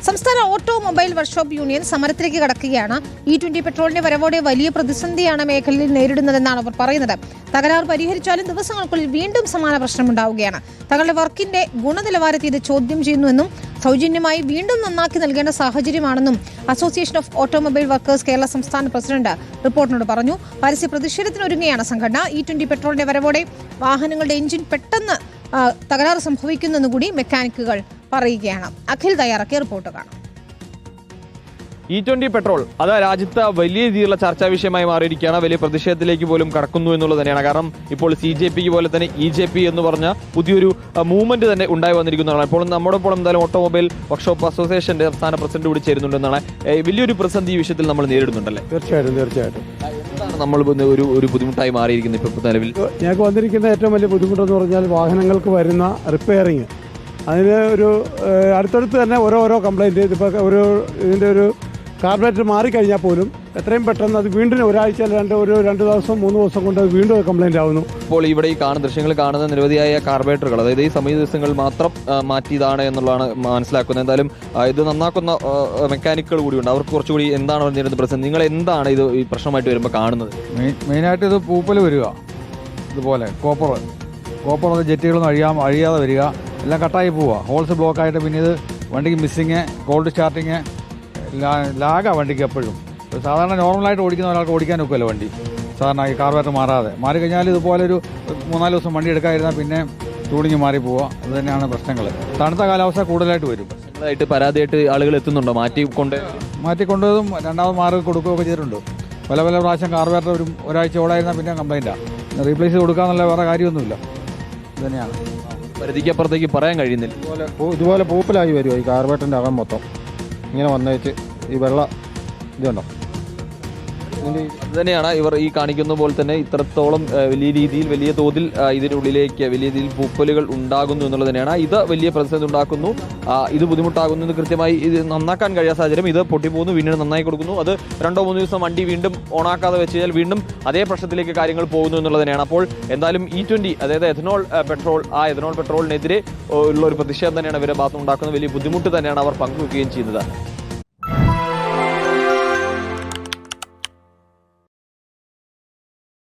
സംസ്ഥാന automobile workshop union സമരത്തിലേക്ക് കടക്കുകയാണ്. E20 പെട്രോളിന്റെ വരവോടെ വലിയ പ്രതിസന്ധിയാണ് മേഖലയിൽ നേരിടുന്നതെന്നാണ് അവർ പറയുന്നത്. തകരാർ പരിഹരിച്ചാലും ദിവസങ്ങൾക്കുള്ളിൽ വീണ്ടും സമാന പ്രശ്നമുണ്ടാവുകയാണ്. തങ്ങളുടെ വർക്കിന്റെ ഗുണനിലവാരത്തെ ഇത് ചോദ്യം ചെയ്യുന്നുവെന്നും സൗജന്യമായി വീണ്ടും നന്നാക്കി നൽകേണ്ട സാഹചര്യമാണെന്നും association of automobile workers Kerala സംസ്ഥാന പ്രസിഡന്റ് റിപ്പോർട്ടിനോട് പറഞ്ഞു. പരസ്യ പ്രതിഷേധത്തിനൊരുങ്ങുകയാണ് സംഘടന. E20 പെട്രോളിന്റെ വരവോടെ വാഹനങ്ങളുടെ എഞ്ചിൻ പെട്ടെന്ന് തകരാറ് സംഭവിക്കുന്നെന്ന് കൂടി മെക്കാനിക്കുകൾ പറയുകയാണ്. അഖിൽ തയ്യാറാക്കിയ റിപ്പോർട്ട് കാണാം. E20 പെട്രോൾ അത് രാജ്യത്ത് വലിയ രീതിയിലുള്ള ചർച്ചാ വിഷയമായി മാറിയിരിക്കുകയാണ്. വലിയ പ്രതിഷേധത്തിലേക്ക് പോലും കടക്കുന്നു എന്നുള്ളത് തന്നെയാണ്. കാരണം ഇപ്പോൾ CJP പോലെ തന്നെ EJP എന്ന് പറഞ്ഞ പുതിയൊരു മൂവ്മെന്റ് തന്നെ ഉണ്ടായി വന്നിരിക്കുന്നതാണ്. ഇപ്പോൾ നമ്മോടൊപ്പം എന്തായാലും ഓട്ടോമൊബൈൽ വർക്ക്ഷോപ്പ് അസോസിയേഷന്റെ സംസ്ഥാന പ്രസിഡന്റ് കൂടി ചേരുന്നുണ്ടെന്നാണ്. വലിയൊരു പ്രതിസന്ധി ഈ വിഷയത്തിൽ നമ്മൾ നേരിടുന്നുണ്ടല്ലേ? തീർച്ചയായിട്ടും. എന്താണ് നമ്മൾ ഒരു ബുദ്ധിമുട്ടായി മാറിയിരിക്കുന്നത് ഇപ്പോൾ നിലവിൽ? ഞങ്ങൾക്ക് വന്നിരിക്കുന്ന ഏറ്റവും വലിയ ബുദ്ധിമുട്ടെന്ന് പറഞ്ഞാൽ വാഹനങ്ങൾക്ക് വരുന്ന റിപ്പയറിങ്. അതിന് അടുത്തടുത്ത് തന്നെ ഓരോ കംപ്ലൈൻറ്റ്. ഇതിപ്പോൾ ഇതിൻ്റെ ഒരു കാർബറേറ്റർ മാറിക്കഴിഞ്ഞാൽ പോലും എത്രയും പെട്ടെന്ന് അത് വീണ്ടും ഒരാഴ്ച രണ്ട് ദിവസം 3 ദിവസം കൊണ്ട് അത് വീണ്ടും കംപ്ലൈൻറ്റ് ആവുന്നു. ഇപ്പോൾ ഇവിടെ ഈ ദൃശ്യങ്ങൾ കാണുന്ന നിരവധിയായ കാർബറേറ്ററുകൾ, അതായത് ഈ സമയ ദിവസങ്ങൾ മാത്രം മാറ്റിയതാണ് എന്നുള്ളതാണ് മനസ്സിലാക്കുന്നത്. എന്തായാലും ഇത് നന്നാക്കുന്ന മെക്കാനിക്കുകൾ കൂടിയുണ്ട്. അവർക്ക് കുറച്ചുകൂടി എന്താണ് നേരിടുന്ന പ്രശ്നം? നിങ്ങൾ എന്താണ് ഇത് ഈ പ്രശ്നമായിട്ട് വരുമ്പോൾ കാണുന്നത്? മെയിനായിട്ട് ഇത് പൂപ്പൽ വരിക, ഇതുപോലെ കോപ്പർ ജെറ്റുകളൊന്നും അഴിയാതെ വരിക, എല്ലാം കട്ടായി പോവുക, ഹോൾസ് ബ്ലോക്കായിട്ട്. പിന്നെ ഇത് വണ്ടിക്ക് മിസ്സിങ്, കോൾഡ് സ്റ്റാർട്ടിങ്, ലാഗാണ് വണ്ടിക്ക് എപ്പോഴും. സാധാരണ നോർമലായിട്ട് ഓടിക്കുന്ന ഒരാൾക്ക് ഓടിക്കാൻ ഒക്കുമല്ലോ വണ്ടി, സാധാരണ ഈ കാർബറേറ്റർ മാറിക്കഴിഞ്ഞാൽ ഇതുപോലെ ഒരു 3-4 ദിവസം വണ്ടി എടുക്കാതിരുന്നാൽ പിന്നെ ട്യൂണിങ് മാറി പോവുക. അത് തന്നെയാണ് പ്രശ്നങ്ങൾ. തണുത്ത കാലാവസ്ഥ കൂടുതലായിട്ട് വരും. പരാതിയായിട്ട് ആളുകൾ എത്തുന്നുണ്ടോ? മാറ്റിക്കൊണ്ടതും രണ്ടാമത് മാറി കൊടുക്കുകയൊക്കെ ചെയ്തിട്ടുണ്ട്. പല പ്രാവശ്യം കാർബറേറ്റർ ഒരാഴ്ച ഓടായിരുന്നാൽ പിന്നെ കംപ്ലൈൻറ്റാണ്. റീപ്ലേസ് കൊടുക്കാന്നുള്ള വേറെ കാര്യമൊന്നുമില്ല. ഇത് തന്നെയാണ്. പരിധിക്കപ്പുറത്തേക്ക് പറയാൻ കഴിയുന്നില്ല. ഇതുപോലെ പൂപ്പലായി വരുമോ ഈ കാർബറേറ്ററിൻ്റെ അകം മൊത്തം ഇങ്ങനെ വന്നേച്ച് ഈ വെള്ളം ഇതുണ്ടോ? അത് തന്നെയാണ് ഇവർ ഈ കാണിക്കുന്ന പോലെ തന്നെ ഇത്രത്തോളം വലിയ തോതിൽ ഇതിനുള്ളിലേക്ക് വലിയ രീതിയിൽ പൂപ്പലുകൾ ഉണ്ടാകുന്നു എന്നുള്ളത് തന്നെയാണ്. ഇത് വലിയ പ്രതിസന്ധി ഉണ്ടാക്കുന്നു, ഇത് ബുദ്ധിമുട്ടാകുന്നു. കൃത്യമായി ഇത് നന്നാക്കാൻ കഴിയാത്ത സാഹചര്യം. ഇത് പൊട്ടിപ്പോകുന്നു, വീണ്ടും നന്നായി കൊടുക്കുന്നു. അത് 2-3 ദിവസം വണ്ടി വീണ്ടും ഓണാക്കാതെ വെച്ച് കഴിഞ്ഞാൽ വീണ്ടും അതേ പ്രശ്നത്തിലേക്ക് കാര്യങ്ങൾ പോകുന്നു എന്നുള്ളത് തന്നെയാണ്. അപ്പോൾ എന്തായാലും E20 അതായത് എഥനോൾ പെട്രോളിനെതിരെ ഉള്ള ഒരു പ്രതിഷേധം തന്നെയാണ് ഇവരുടെ ഭാഗത്ത് ഉണ്ടാക്കുന്നത്. വലിയ ബുദ്ധിമുട്ട് തന്നെയാണ് അവർ പങ്കുവെക്കുകയും ചെയ്യുന്നത്.